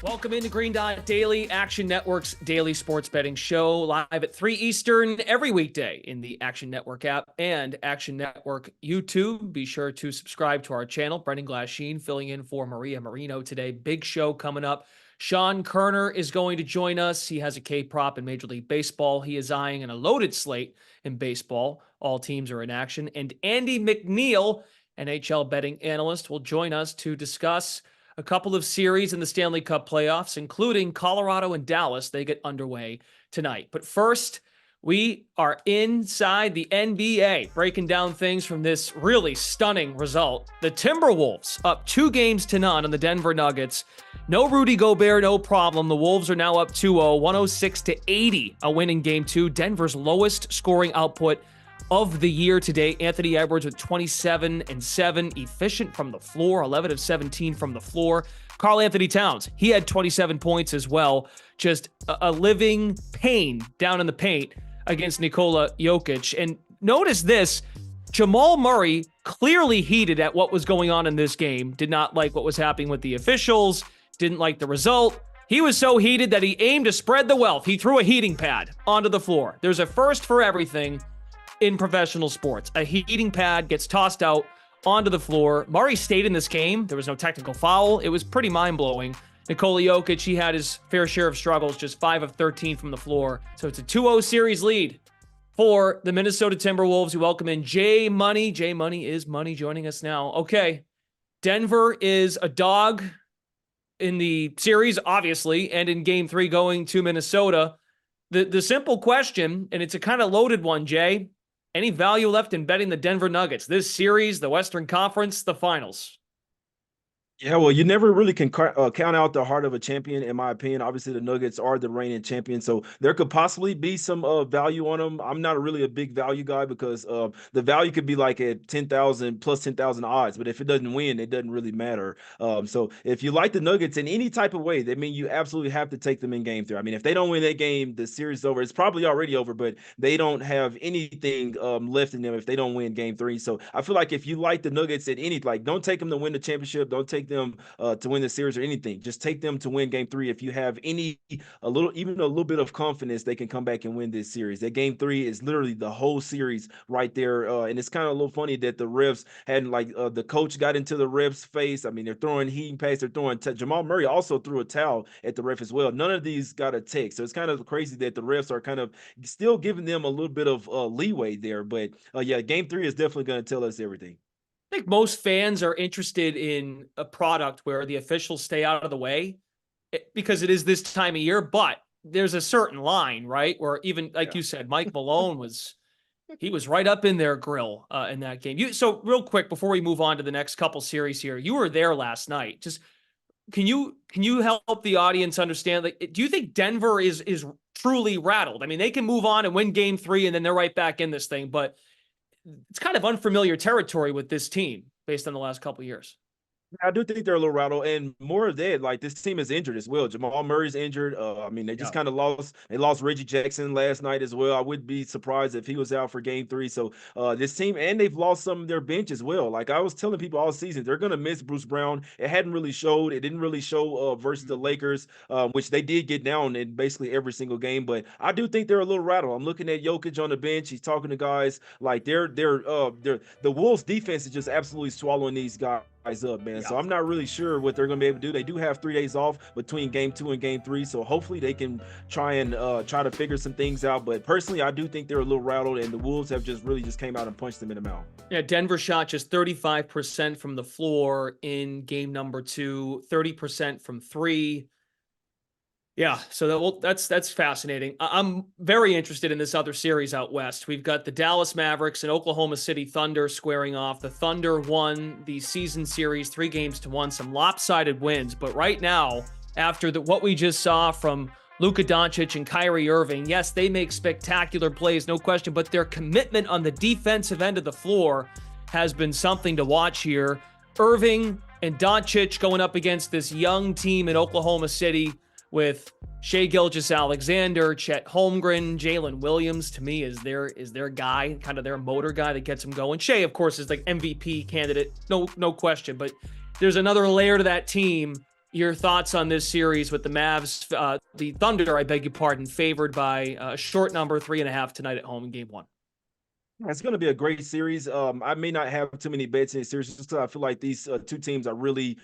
Welcome into Green Dot Daily, Action Network's daily sports betting show, live at 3 Eastern every weekday in the Action Network app and Action Network YouTube. Be sure to subscribe to our channel. Brendan Glasheen filling in for Maria Marino today. Big show coming up. Sean Koerner is going to join us. He has a K-prop in Major League Baseball. He is eyeing a loaded slate in baseball. All teams are in action. And Andy MacNeil, NHL betting analyst, will join us to discuss a couple of series in the Stanley Cup playoffs, including Colorado and Dallas. They get underway tonight. But first, we are inside the NBA, breaking down things from this really stunning result. The Timberwolves up 2-0 on the Denver Nuggets. No Rudy Gobert, no problem. The Wolves are now up 2-0, 106-80, a win in Game 2. Denver's lowest scoring output of the year today. Anthony Edwards with 27-7, efficient from the floor, 11 of 17 from the floor. Karl Anthony Towns, he had 27 points as well. Just a living pain down in the paint against Nikola Jokic. And notice this, Jamal Murray clearly heated at what was going on in this game, did not like what was happening with the officials, didn't like the result. He was so heated that he aimed to spread the wealth. He threw a heating pad onto the floor. There's a first for everything in professional sports. A heating pad gets tossed out onto the floor. Murray stayed in this game. There was no technical foul. It was pretty mind-blowing. Nikola Jokic, he had his fair share of struggles, just 5 of 13 from the floor. So it's a 2-0 series lead for the Minnesota Timberwolves. We welcome in Jay Money. Jay Money is Money joining us now. Okay, Denver is a dog in the series, obviously, and in Game 3 going to Minnesota. The simple question, and it's a kind of loaded one, Jay, any value left in betting the Denver Nuggets? This series, the Western Conference, the finals. Yeah, well, you never really can count out the heart of a champion, in my opinion. Obviously, the Nuggets are the reigning champion, so there could possibly be some value on them. I'm not really a big value guy because the value could be like at 10,000 plus 10,000 odds, but if it doesn't win, it doesn't really matter. So if you like the Nuggets in any type of way, that means you absolutely have to take them in Game 3. I mean, if they don't win that game, the series is over. It's probably already over, but they don't have anything left in them if they don't win Game 3. So I feel like if you like the Nuggets at any, like, don't take them to win the championship, don't take them to win the series or anything. Just take them to win Game 3. If you have even a little bit of confidence, they can come back and win this series. That Game 3 is literally the whole series right there. And it's kind of a little funny that the refs hadn't, like, the coach got into the ref's face. I mean, they're throwing heating pads, they're throwing Jamal Murray also threw a towel at the ref as well. None of these got a take. So it's kind of crazy that the refs are kind of still giving them a little bit of leeway there. But yeah, Game 3 is definitely going to tell us everything. I think most fans are interested in a product where the officials stay out of the way because it is this time of year, but there's a certain line, right? Where even, like you said, Mike Malone he was right up in their grill in that game. So real quick, before we move on to the next couple series here, you were there last night. Just can you help the audience understand, like, do you think Denver is truly rattled? I mean, they can move on and win Game 3 and then they're right back in this thing, but it's kind of unfamiliar territory with this team based on the last couple of years. I do think they're a little rattled, and more of that, like, this team is injured as well. Jamal Murray's injured. I mean, they just kind of lost. They lost Reggie Jackson last night as well. I would be surprised if he was out for Game 3. So this team, and they've lost some of their bench as well. Like I was telling people all season, they're going to miss Bruce Brown. It hadn't really showed. It didn't really show versus the Lakers, which they did get down in basically every single game. But I do think they're a little rattled. I'm looking at Jokic on the bench. He's talking to guys like the Wolves defense is just absolutely swallowing these guys up, man. So I'm not really sure what they're going to be able to do. They do have 3 days off between Game 2 and Game 3, so hopefully they can try to figure some things out. But personally, I do think they're a little rattled, and the Wolves have just came out and punched them in the mouth. Yeah, Denver shot just 35% from the floor in game number 2, 30% from 3. Yeah, so that's fascinating. I'm very interested in this other series out west. We've got the Dallas Mavericks and Oklahoma City Thunder squaring off. The Thunder won the season series 3-1, some lopsided wins. But right now, after what we just saw from Luka Doncic and Kyrie Irving, yes, they make spectacular plays, no question, but their commitment on the defensive end of the floor has been something to watch here. Irving and Doncic going up against this young team in Oklahoma City with Shai Gilgeous-Alexander, Chet Holmgren, Jalen Williams, to me, is their guy, kind of their motor guy that gets them going. Shai, of course, is like MVP candidate, no question. But there's another layer to that team Your thoughts on this series with the Mavs, the Thunder, I beg your pardon, favored by a short number, 3.5 tonight at home in game one. It's going to be a great series. I may not have too many bets in the series just because I feel like these two teams are really,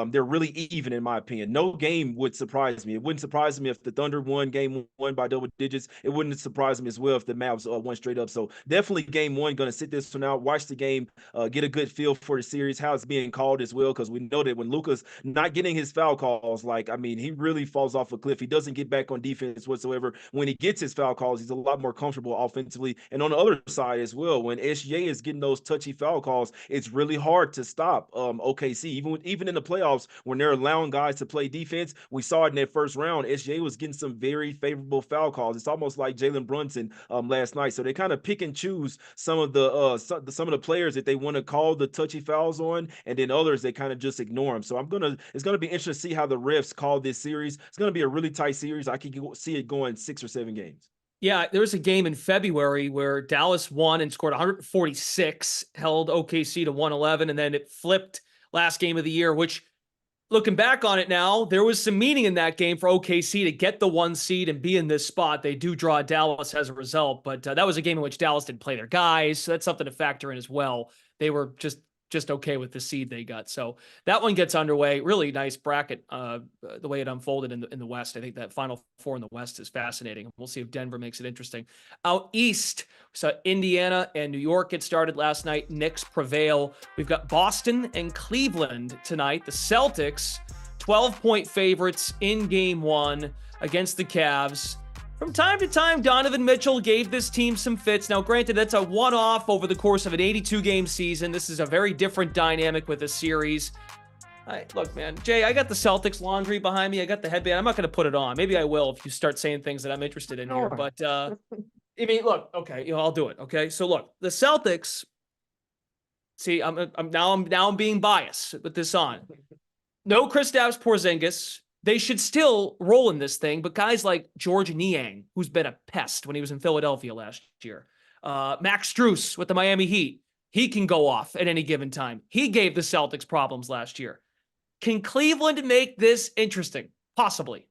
they're really even in my opinion. No game would surprise me. It wouldn't surprise me if the Thunder won game one by double digits. It wouldn't surprise me as well if the Mavs won straight up. So definitely game one, going to sit this one out, watch the game, get a good feel for the series, how it's being called as well, because we know that when Luka's not getting his foul calls, like, I mean, he really falls off a cliff. He doesn't get back on defense whatsoever. When he gets his foul calls, he's a lot more comfortable offensively. And on the other side as well, when SGA is getting those touchy foul calls, it's really hard to stop OKC. Even in the playoffs, when they're allowing guys to play defense, we saw it in that first round. SGA was getting some very favorable foul calls. It's almost like Jalen Brunson last night. So they kind of pick and choose some of the players that they want to call the touchy fouls on, and then others they kind of just ignore them. So it's gonna be interesting to see how the refs call this series. It's gonna be a really tight series. I can see it going 6 or 7 games. Yeah, there was a game in February where Dallas won and scored 146, held OKC to 111, and then it flipped last game of the year, which, looking back on it now, there was some meaning in that game for OKC to get the 1 seed and be in this spot. They do draw Dallas as a result, but that was a game in which Dallas didn't play their guys, so that's something to factor in as well. They were just okay with the seed they got. So that one gets underway. Really nice bracket, the way it unfolded in the West. I think that Final Four in the West is fascinating. We'll see if Denver makes it interesting. Out East, so Indiana and New York get started last night. Knicks prevail. We've got Boston and Cleveland tonight. The Celtics, 12-point favorites in game one against the Cavs. From time to time, Donovan Mitchell gave this team some fits. Now, granted, that's a one-off over the course of an 82-game season. This is a very different dynamic with a series. Look, man, Jay, I got the Celtics laundry behind me. I got the headband. I'm not going to put it on. Maybe I will if you start saying things that I'm interested in here. But, I mean, look, okay, I'll do it, okay? So, look, the Celtics, see, I'm being biased with this on. No Kristaps Porzingis. They should still roll in this thing, but guys like George Niang, who's been a pest when he was in Philadelphia last year, Max Strus with the Miami Heat, he can go off at any given time. He gave the Celtics problems last year. Can Cleveland make this interesting? Possibly.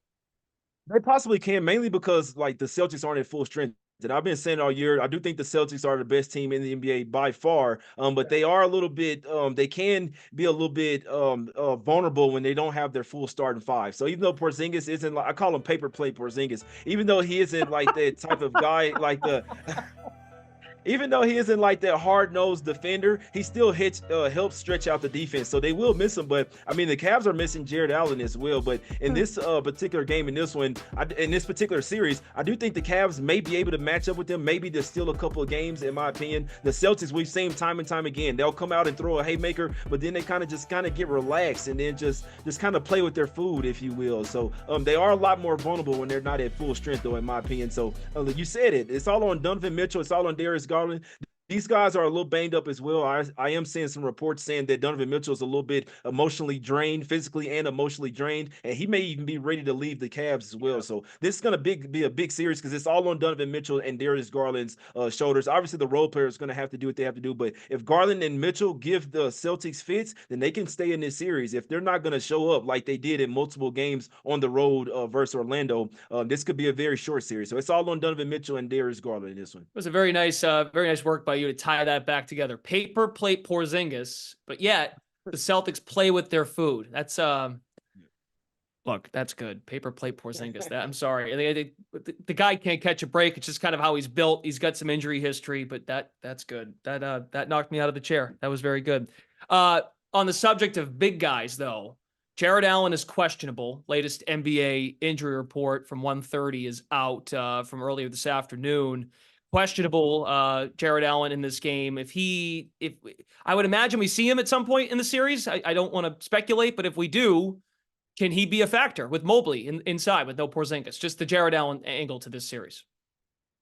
They possibly can, mainly because like the Celtics aren't at full strength. And I've been saying all year, I do think the Celtics are the best team in the NBA by far. But they are a little bit, they can be a little bit vulnerable when they don't have their full starting five. So even though Porzingis isn't like, I call him paper plate Porzingis, even though he isn't like that type of guy, like the even though he isn't like that hard-nosed defender, he still helps stretch out the defense. So they will miss him. But, I mean, the Cavs are missing Jared Allen as well. But in this particular game, in this one, in this particular series, I do think the Cavs may be able to match up with them. Maybe there's still a couple of games, in my opinion. The Celtics, we've seen time and time again. They'll come out and throw a haymaker, but then they kind of get relaxed and then just kind of play with their food, if you will. So they are a lot more vulnerable when they're not at full strength, though, in my opinion. So you said it. It's all on Donovan Mitchell. It's all on Darius Garland. These guys are a little banged up as well. I am seeing some reports saying that Donovan Mitchell is a little bit emotionally drained, physically and emotionally drained, and he may even be ready to leave the Cavs as well. So this is going to be a big series because it's all on Donovan Mitchell and Darius Garland's shoulders. Obviously, the role players are going to have to do what they have to do, but if Garland and Mitchell give the Celtics fits, then they can stay in this series. If they're not going to show up like they did in multiple games on the road versus Orlando, this could be a very short series. So it's all on Donovan Mitchell and Darius Garland in this one. It was a very nice work by you to tie that back together. Paper plate Porzingis, but yet the Celtics play with their food. That's look, that's good. Paper plate Porzingis. I'm sorry, the guy can't catch a break. It's just kind of how he's built. He's got some injury history, but that's good. That knocked me out of the chair. That was very good. On the subject of big guys, though, Jared Allen is questionable. Latest NBA injury report from 1:30 is out from earlier this afternoon. Questionable Jared Allen in this game. If I would imagine we see him at some point in the series. I don't want to speculate, but if we do, can he be a factor with Mobley inside with no Porzingis? Just the Jared Allen angle to this series.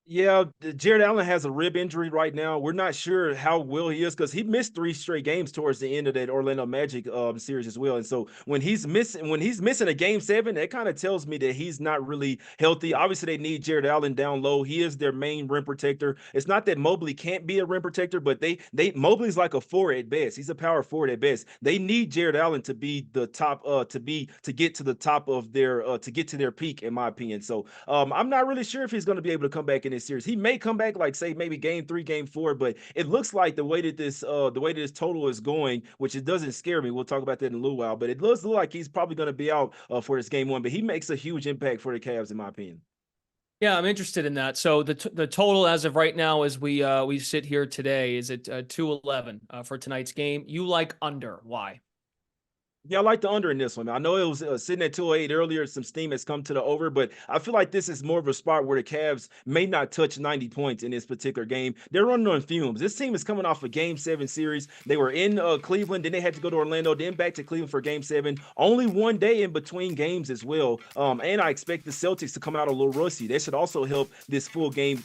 Yeah, Jared Allen has a rib injury right now. We're not sure how well he is because he missed 3 straight games towards the end of that Orlando Magic series as well. And so when he's missing a game 7, that kind of tells me that he's not really healthy. Obviously, they need Jared Allen down low. He is their main rim protector. It's not that Mobley can't be a rim protector, but they Mobley's like a 4 at best. He's a power forward at best. They need Jared Allen to be the top to get to the top of their to get to their peak, in my opinion. So I'm not really sure if he's going to be able to come back in this series. He may come back, like say maybe game 3, game 4, but it looks like the way that this total is going, which it doesn't scare me. We'll talk about that in a little while, but it does look like he's probably going to be out for this game 1. But he makes a huge impact for the Cavs, in my opinion. Yeah, I'm interested in that. So the total as of right now, as we sit here today, is at 211 for tonight's game. You like under? Why? Yeah, I like the under in this one. I know it was sitting at 208 earlier. Some steam has come to the over, but I feel like this is more of a spot where the Cavs may not touch 90 points in this particular game. They're running on fumes. This team is coming off a game 7 series. They were in Cleveland, then they had to go to Orlando, then back to Cleveland for game 7. Only one day in between games as well. And I expect the Celtics to come out a little rusty. They should also help this full game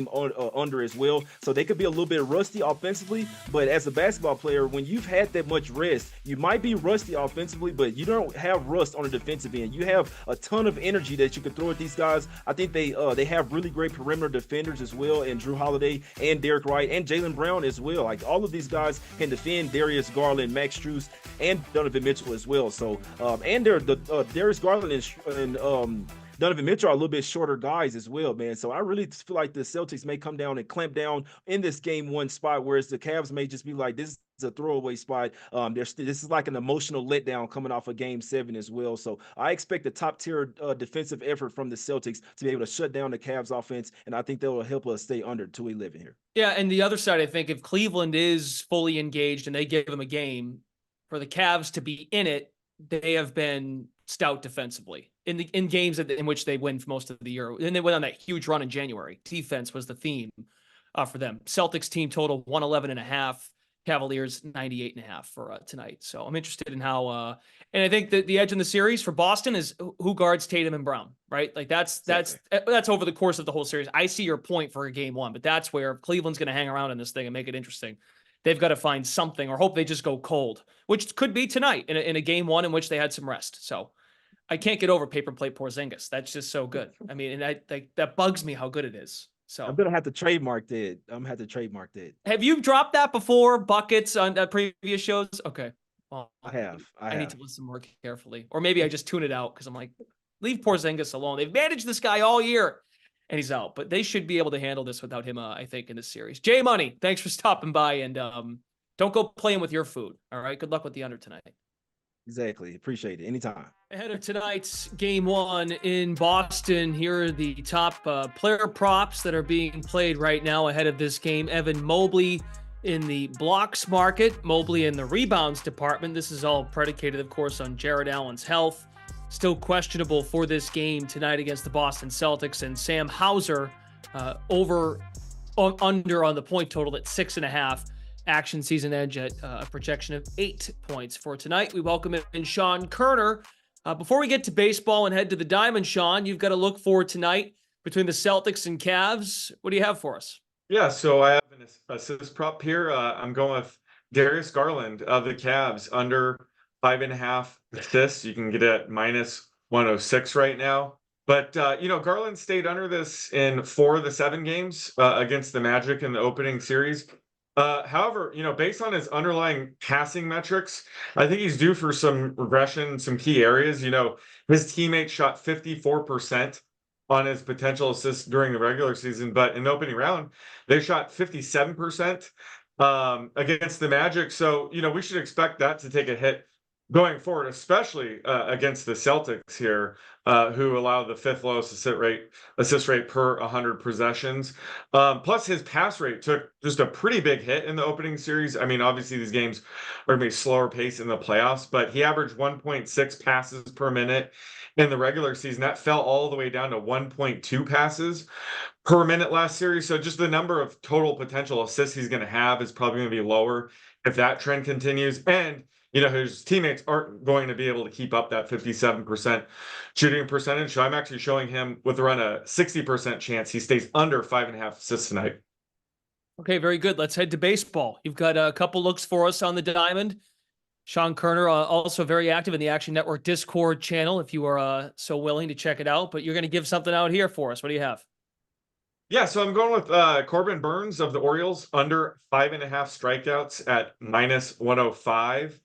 under as well. So they could be a little bit rusty offensively, but as a basketball player, when you've had that much rest, you might be rusty offensively, but you don't have rust on the defensive end. You have a ton of energy that you can throw at these guys. I think they have really great perimeter defenders as well, and Drew Holiday and Derek Wright and Jaylen Brown as well. Like all of these guys can defend Darius Garland, Max Strus, and Donovan Mitchell as well. So and they're the Darius Garland and Donovan Mitchell are a little bit shorter guys as well, man. So I really feel like the Celtics may come down and clamp down in this game 1 spot, whereas the Cavs may just be like, this is a throwaway spot. This is like an emotional letdown coming off of game 7 as well. So I expect a top tier defensive effort from the Celtics to be able to shut down the Cavs offense, and I think that will help us stay under 211 here. Yeah, and the other side, I think if Cleveland is fully engaged and they give them a game, for the Cavs to be in it, they have been stout defensively in games in which they win for most of the year. And they went on that huge run in January. Defense was the theme for them. Celtics team total 111.5. Cavaliers 98.5 for tonight. So I'm interested in how and I think that the edge in the series for Boston is who guards Tatum and Brown, right? Like that's over the course of the whole series. I see your point for a game 1, but that's where Cleveland's going to hang around in this thing and make it interesting. They've got to find something or hope they just go cold, which could be tonight in a game 1 in which they had some rest. So I can't get over paper plate Porzingis. That's just so good. I mean, and that bugs me how good it is. So I'm gonna have to trademark that. I'm gonna have to trademark that. have you dropped that before? Buckets on previous shows? Okay. Well, I need to listen more carefully. Or maybe I just tune it out because I'm like, leave Porzingis alone. They've managed this guy all year and he's out. But they should be able to handle this without him, I think, in this series. J Money, thanks for stopping by. And don't go playing with your food. All right. Good luck with the under tonight. Exactly. Appreciate it. Anytime. Ahead of tonight's game 1 in Boston, here are the top player props that are being played right now ahead of this game. Evan Mobley in the blocks market, Mobley in the rebounds department. This is all predicated, of course, on Jared Allen's health. Still questionable for this game tonight against the Boston Celtics. And Sam Hauser under on the point total at 6.5. Action season edge at a projection of 8 points for tonight. We welcome in Sean Koerner. Before we get to baseball and head to the diamond, Sean, you've got to look for tonight between the Celtics and Cavs. What do you have for us? Yeah, so I have an assist prop here. I'm going with Darius Garland of the Cavs under 5.5 assists. You can get it at -106 right now. But, Garland stayed under this in 4 of the 7 games against the Magic in the opening series. However, based on his underlying passing metrics, I think he's due for some regression in some key areas. His teammates shot 54% on his potential assists during the regular season, but in the opening round, they shot 57% against the Magic. So, we should expect that to take a hit going forward, especially against the Celtics here, who allow the 5th lowest assist rate per 100 possessions. Plus, his pass rate took just a pretty big hit in the opening series. I mean, obviously, these games are going to be slower pace in the playoffs, but he averaged 1.6 passes per minute in the regular season. That fell all the way down to 1.2 passes per minute last series. So just the number of total potential assists he's going to have is probably going to be lower if that trend continues. And his teammates aren't going to be able to keep up that 57% shooting percentage. So I'm actually showing him with around a 60% chance he stays under 5.5 assists tonight. Okay, very good. Let's head to baseball. You've got a couple looks for us on the diamond. Sean Koerner, also very active in the Action Network Discord channel, if you are so willing to check it out. But you're going to give something out here for us. What do you have? Yeah, so I'm going with Corbin Burns of the Orioles under 5.5 strikeouts at -105.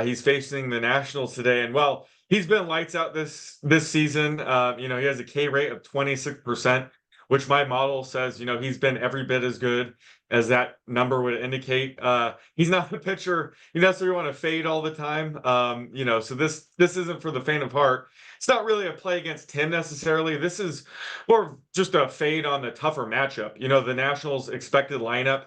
He's facing the Nationals today, and well, he's been lights out this season. He has a K rate of 26%, which my model says he's been every bit as good as that number would indicate. He's not a pitcher you necessarily want to fade all the time. So this isn't for the faint of heart. It's not really a play against him necessarily. This is more just a fade on the tougher matchup. The Nationals' expected lineup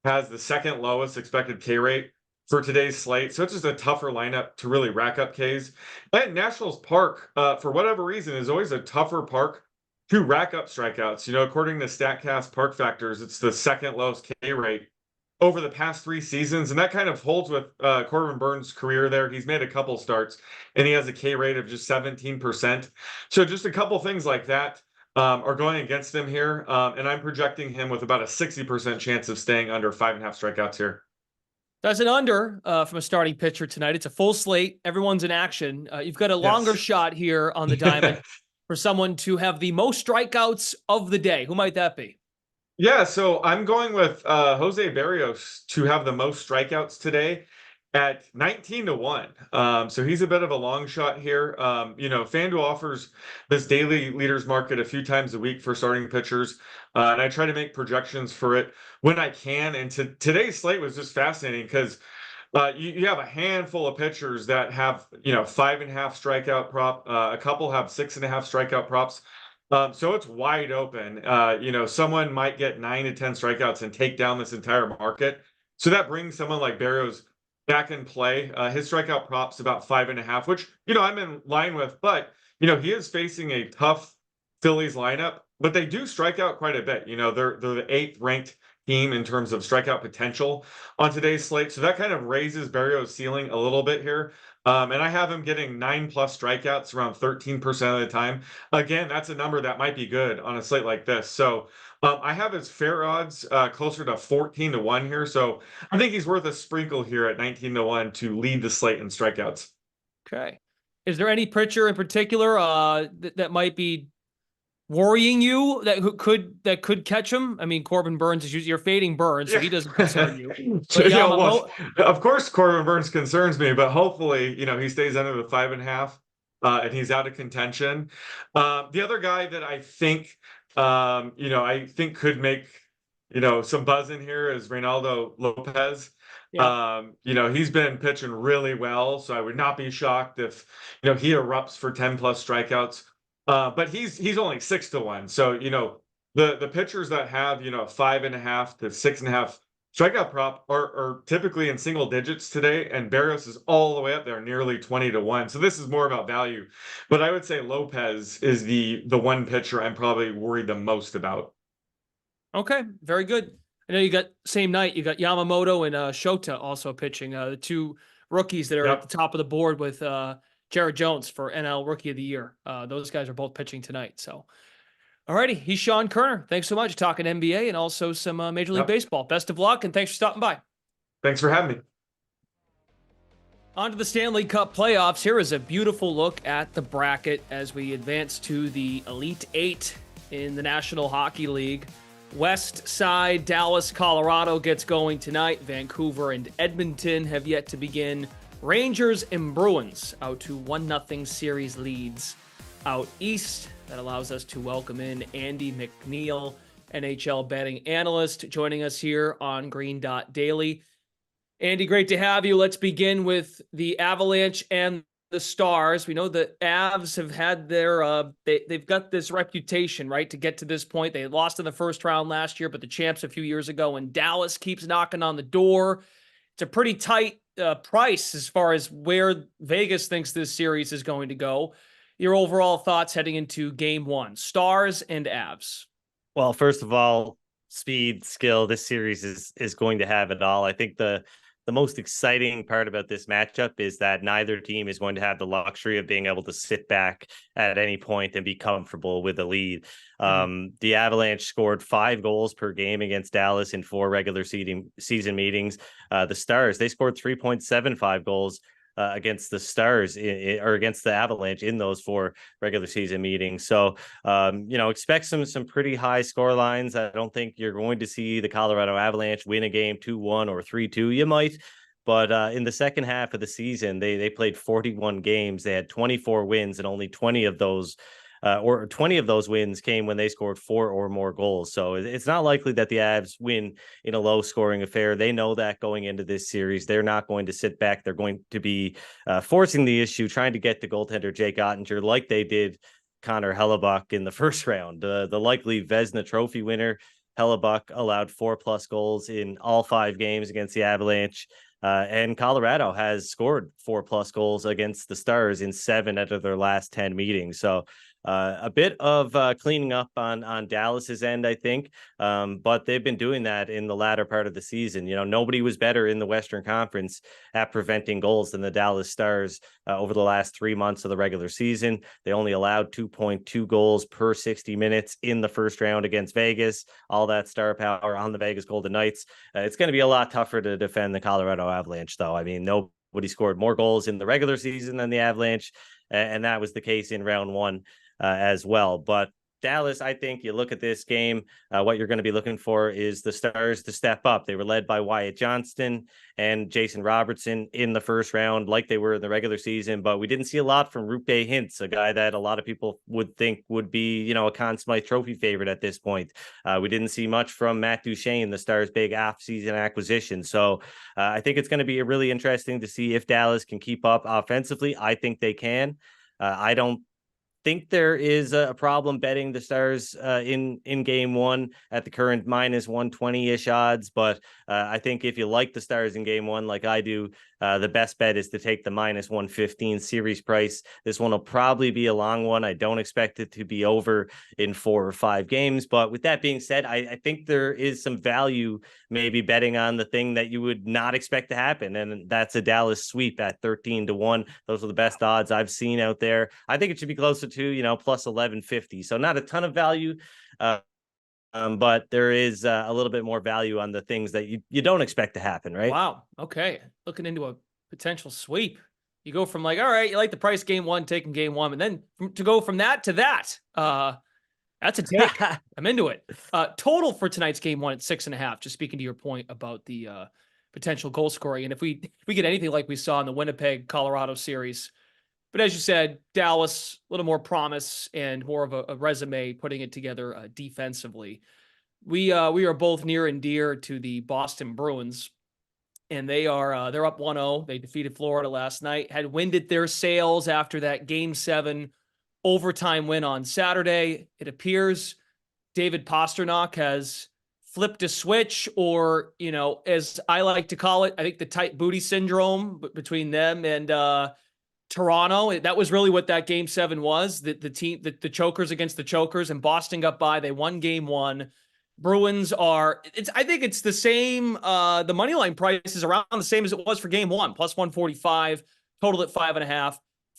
has the second lowest expected K rate for today's slate. So it's just a tougher lineup to really rack up Ks. And Nationals Park, for whatever reason, is always a tougher park to rack up strikeouts. According to StatCast Park Factors, it's the second lowest K rate over the past 3 seasons. And that kind of holds with Corbin Burns' career there. He's made a couple starts and he has a K rate of just 17%. So just a couple things like that are going against him here. And I'm projecting him with about a 60% chance of staying under 5.5 strikeouts here. That's an under from a starting pitcher tonight. It's a full slate. Everyone's in action. You've got a longer shot here on the diamond for someone to have the most strikeouts of the day. Who might that be? Yeah, so I'm going with Jose Berrios to have the most strikeouts today at 19-1. So he's a bit of a long shot here. FanDuel offers this daily leaders market a few times a week for starting pitchers. And I try to make projections for it when I can. And today's slate was just fascinating because you have a handful of pitchers that have 5.5 strikeout prop. A couple have 6.5 strikeout props. So it's wide open. Someone might get 9 to 10 strikeouts and take down this entire market. So that brings someone like Berrios back in play. His strikeout prop's about 5.5, which I'm in line with. But he is facing a tough Phillies lineup, but they do strike out quite a bit. They're the 8th ranked team in terms of strikeout potential on today's slate. So that kind of raises Berrios' ceiling a little bit here. And I have him getting 9+ strikeouts around 13% of the time. Again, that's a number that might be good on a slate like this. So I have his fair odds closer to 14-1 here. So I think he's worth a sprinkle here at 19-1 to lead the slate in strikeouts. Okay. Is there any pitcher in particular that might be worrying you that could catch him? I mean, Corbin Burns is usually, you're fading Burns, so he doesn't concern you. Of course, Corbin Burns concerns me, but hopefully, he stays under the 5.5 and he's out of contention. The other guy that I think, could make, some buzz in here is Reynaldo Lopez. Yeah. He's been pitching really well, so I would not be shocked if, he erupts for 10+ strikeouts. But he's only 6-1. So, the pitchers that have, 5.5 to 6.5 strikeout prop are typically in single digits today. And Berrios is all the way up there, nearly 20-1. So this is more about value. But I would say Lopez is the one pitcher I'm probably worried the most about. Okay, very good. I know you got same night, you got Yamamoto and Shota also pitching, the 2 rookies that are at the top of the board with Jared Jones for NL Rookie of the Year. Those guys are both pitching tonight. So, all righty. He's Sean Koerner. Thanks so much. Talking NBA and also some Major League Baseball. Best of luck, and thanks for stopping by. Thanks for having me. On to the Stanley Cup playoffs. Here is a beautiful look at the bracket as we advance to the Elite 8 in the National Hockey League. West side, Dallas, Colorado gets going tonight. Vancouver and Edmonton have yet to begin. Rangers and Bruins out to 1-0 series leads out east. That allows us to welcome in Andy MacNeil, NHL betting analyst, joining us here on Green Dot Daily. Andy, great to have you. Let's begin with the Avalanche and the Stars. We know the Avs have had their, they've got this reputation, right, to get to this point. They lost in the first round last year, but the champs a few years ago, and Dallas keeps knocking on the door. It's a pretty tight price as far as where Vegas thinks this series is going to go. Your overall thoughts heading into game 1, Stars and Avs. Well, first of all, speed, skill, this series is going to have it all. I think the the most exciting part about this matchup is that neither team is going to have the luxury of being able to sit back at any point and be comfortable with a lead. The Avalanche scored 5 goals per game against Dallas in 4 regular season meetings. The Stars, they scored 3.75 goals against the Stars or against the Avalanche in those 4 regular season meetings. So, expect some pretty high score lines. I don't think you're going to see the Colorado Avalanche win a game 2-1 or 3-2. You might, but in the second half of the season, they played 41 games. They had 24 wins, and only 20 of those wins came when they scored 4 or more goals. So it's not likely that the Avs win in a low scoring affair. They know that going into this series. They're not going to sit back. They're going to be forcing the issue, trying to get the goaltender Jake Ottinger like they did Connor Hellebuyck in the first round. The likely Vezina Trophy winner, Hellebuyck, allowed 4+ goals in all 5 games against the Avalanche. And Colorado has scored 4+ goals against the Stars in 7 out of their last 10 meetings. So a bit of cleaning up on Dallas's end, I think. But they've been doing that in the latter part of the season. Nobody was better in the Western Conference at preventing goals than the Dallas Stars over the last 3 months of the regular season. They only allowed 2.2 goals per 60 minutes in the first round against Vegas. All that star power on the Vegas Golden Knights. It's going to be a lot tougher to defend the Colorado Avalanche, though. I mean, nobody scored more goals in the regular season than the Avalanche, and that was the case in round 1. As well. But Dallas, I think you look at this game, what you're going to be looking for is the Stars to step up. They were led by Wyatt Johnston and Jason Robertson in the first round, like they were in the regular season, but we didn't see a lot from Roope Hintz, a guy that a lot of people would think would be, a Conn Smythe Trophy favorite at this point. We didn't see much from Matt Duchene, the Stars' big off-season acquisition. So I think it's going to be really interesting to see if Dallas can keep up offensively. I think they can. I don't think there is a problem betting the Stars in game 1 at the current minus 120-ish odds. But I think if you like the Stars in game 1, like I do, the best bet is to take the minus 115 series price. This one will probably be a long one. I don't expect it to be over in 4 or 5 games. But with that being said, I think there is some value maybe betting on the thing that you would not expect to happen. And that's a Dallas sweep at 13-1. Those are the best odds I've seen out there. I think it should be closer to, plus 1150. So not a ton of value. But there is a little bit more value on the things that you don't expect to happen, right? Wow. Okay. Looking into a potential sweep. You go from all right, you like the price game 1, taking game 1, and then to go from that to that. That's a take. I'm into it. Total for tonight's game 1 at 6.5. Just speaking to your point about the potential goal scoring, and if we get anything like we saw in the Winnipeg Colorado series. But as you said, Dallas, a little more promise and more of a resume putting it together defensively. We are both near and dear to the Boston Bruins, and they're up 1-0. They defeated Florida last night, had winded their sails after that Game 7 overtime win on Saturday. It appears David Pastrnak has flipped a switch, or, as I like to call it, I think the tight booty syndrome between them and Toronto. That was really what that Game 7 was. The team, the chokers against the chokers, and Boston got by. They won Game 1. Bruins I think it's the same. The money line price is around the same as it was for Game 1, plus 145, total at 5.5.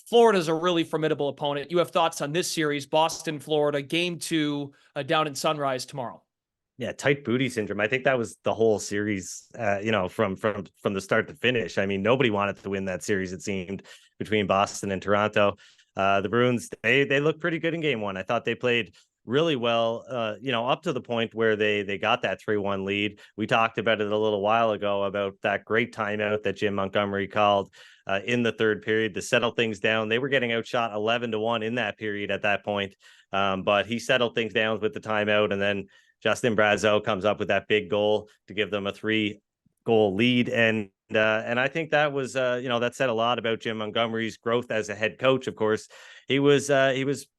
Florida's a really formidable opponent. You have thoughts on this series, Boston, Florida, Game 2 down in Sunrise tomorrow? Yeah, tight booty syndrome. I think that was the whole series, from the start to finish. I mean, nobody wanted to win that series, it seemed, between Boston and Toronto. The Bruins, they looked pretty good in Game 1. I thought they played really well, up to the point where they got that 3-1 lead. We talked about it a little while ago about that great timeout that Jim Montgomery called in the third period to settle things down. They were getting outshot 11-1 in that period at that point. But he settled things down with the timeout, and then Justin Brazeau comes up with that big goal to give them a 3-goal lead. And I think that was, that said a lot about Jim Montgomery's growth as a head coach. Of course, he was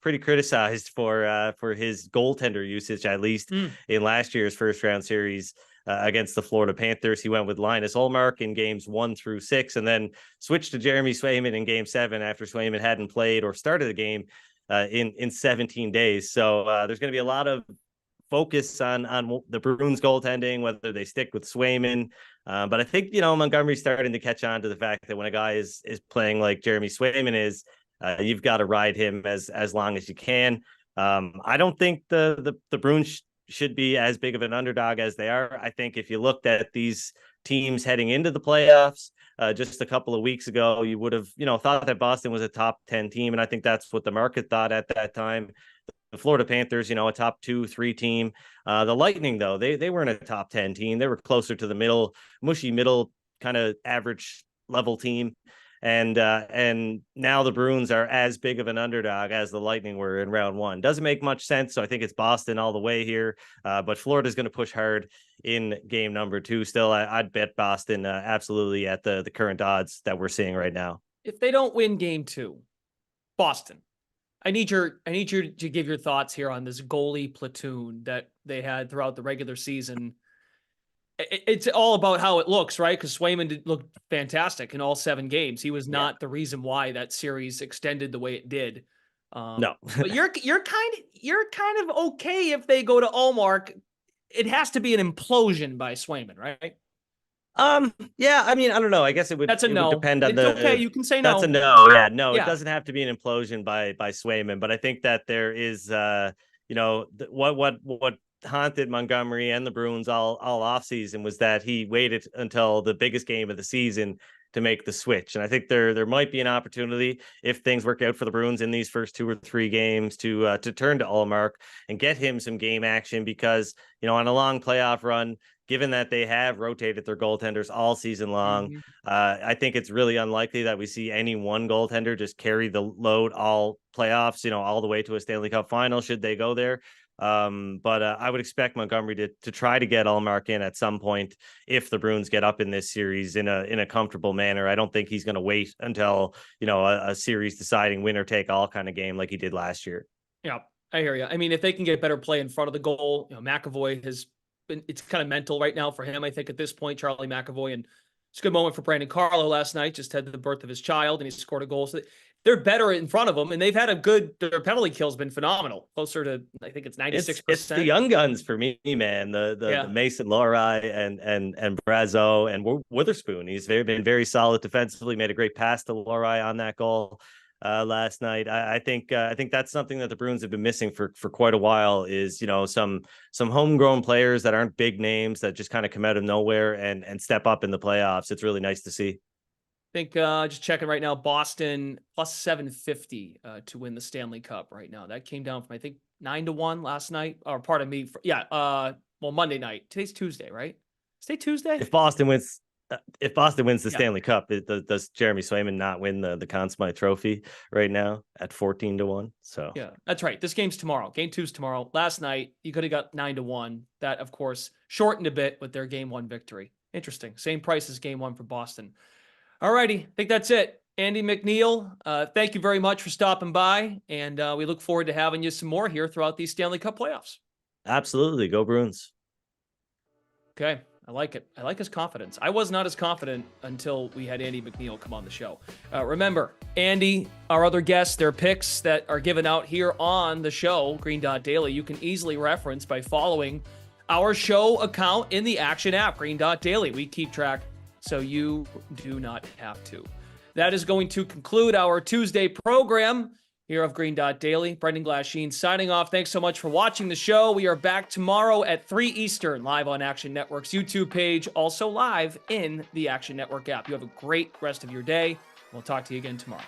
pretty criticized for his goaltender usage, at least in last year's first round series against the Florida Panthers. He went with Linus Ullmark in games 1 through 6, and then switched to Jeremy Swayman in Game 7 after Swayman hadn't played or started the game in 17 days. So there's going to be a lot of focus on the Bruins goaltending, whether they stick with Swayman. But I think, Montgomery's starting to catch on to the fact that when a guy is playing like Jeremy Swayman is, you've got to ride him as long as you can. I don't think the Bruins should be as big of an underdog as they are. I think if you looked at these teams heading into the playoffs just a couple of weeks ago, you would have, thought that Boston was a top 10 team. And I think that's what the market thought at that time. The Florida Panthers, a top 2-3 team. The Lightning, though, they weren't a top 10 team. They were closer to the mushy middle kind of average level team. And now the Bruins are as big of an underdog as the Lightning were in round one. Doesn't make much sense. So I think it's Boston all the way here. But Florida's going to push hard in game number 2. Still, I'd bet Boston absolutely at the current odds that we're seeing right now. If they don't win game 2, Boston, I need you to give your thoughts here on this goalie platoon that they had throughout the regular season. It's all about how it looks, right? Because Swayman did look fantastic in all 7 games. He was not the reason why that series extended the way it did. No, but you're kind of okay if they go to Ullmark. It has to be an implosion by Swayman, right? Yeah, I mean, I don't know. I guess it would. That's a no. Would depend on it's okay. You can say no. That's a no. Yeah, no. Yeah. It doesn't have to be an implosion by Swayman, but I think that there is, what haunted Montgomery and the Bruins all offseason was that he waited until the biggest game of the season to make the switch. And I think there might be an opportunity if things work out for the Bruins in these first 2 or 3 games to turn to Ullmark and get him some game action because, on a long playoff run, given that they have rotated their goaltenders all season long, I think it's really unlikely that we see any one goaltender just carry the load all playoffs, all the way to a Stanley Cup final, should they go there. But I would expect Montgomery to try to get Ullmark in at some point if the Bruins get up in this series in a comfortable manner. I don't think he's going to wait until, a series deciding winner take all kind of game like he did last year. Yeah, I hear you. I mean, if they can get better play in front of the goal, McAvoy has been, it's kind of mental right now for him. I think at this point, Charlie McAvoy, and it's a good moment for Brandon Carlo last night, just had the birth of his child and he scored a goal. So they're better in front of them, and they've had their penalty kill's been phenomenal. Closer to, I think it's 96%. It's the young guns for me, man. The Mason Lohrei and Brazeau and Witherspoon. He's been very solid defensively, made a great pass to Lohrei on that goal last night. I think that's something that the Bruins have been missing for quite a while is, some homegrown players that aren't big names that just kind of come out of nowhere and step up in the playoffs. It's really nice to see. I think just checking right now, Boston plus 750 to win the Stanley Cup right now. That came down from, I think, 9-1 last night, or pardon me. Monday night. Today's Tuesday, right? Today Tuesday? If Boston wins the Stanley Cup, does Jeremy Swayman not win the Conn Smythe Trophy right now at 14-1? So yeah, that's right. This game's tomorrow. Game 2's tomorrow. Last night, you could have got 9-1. That, of course, shortened a bit with their Game 1 victory. Interesting. Same price as Game 1 for Boston. All righty. I think that's it. Andy MacNeil, thank you very much for stopping by, and we look forward to having you some more here throughout these Stanley Cup playoffs. Absolutely. Go Bruins. Okay. I like it. I like his confidence. I was not as confident until we had Andy MacNeil come on the show. Remember, Andy, our other guests, their picks that are given out here on the show, Green Dot Daily, you can easily reference by following our show account in the Action app, Green Dot Daily. We keep track so you do not have to. That is going to conclude our Tuesday program here of Green Dot Daily. Brendan Glasheen signing off. Thanks so much for watching the show. We are back tomorrow at 3 Eastern, live on Action Network's YouTube page, also live in the Action Network app. You have a great rest of your day. We'll talk to you again tomorrow.